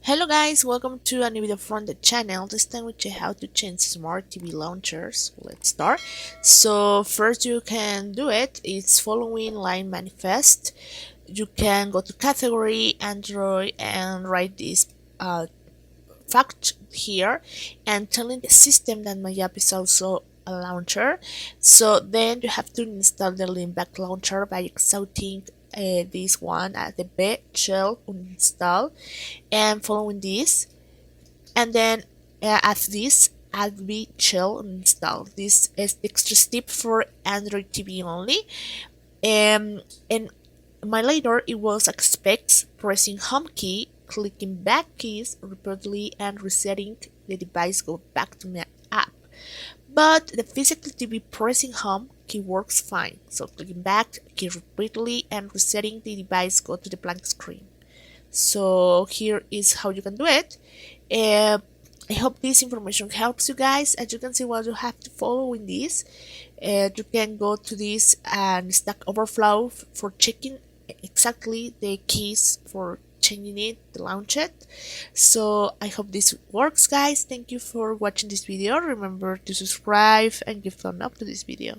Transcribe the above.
Hello guys, welcome to a new video from the channel. This time we check how to change smart TV launchers. Let's start. So first you can do it's following line manifest. You can go to category Android and write this fact here and telling the system that my app is also a launcher. So then you have to install the Limback launcher by executing this one at the B shell uninstall and following this, and then after this add B shell install. This is extra step for Android TV only. And my later it was expects pressing home key, clicking back keys repeatedly and resetting the device go back to my app. But the physical TV pressing home key works fine. So clicking back key repeatedly and resetting the device go to the blank screen. So here is how you can do it. I hope this information helps you guys. As you can see, what you have to follow in this, you can go to this and Stack Overflow for checking exactly the keys for changing it, to launch it. So I hope this works, guys. Thank you for watching this video. Remember to subscribe and give thumb up to this video.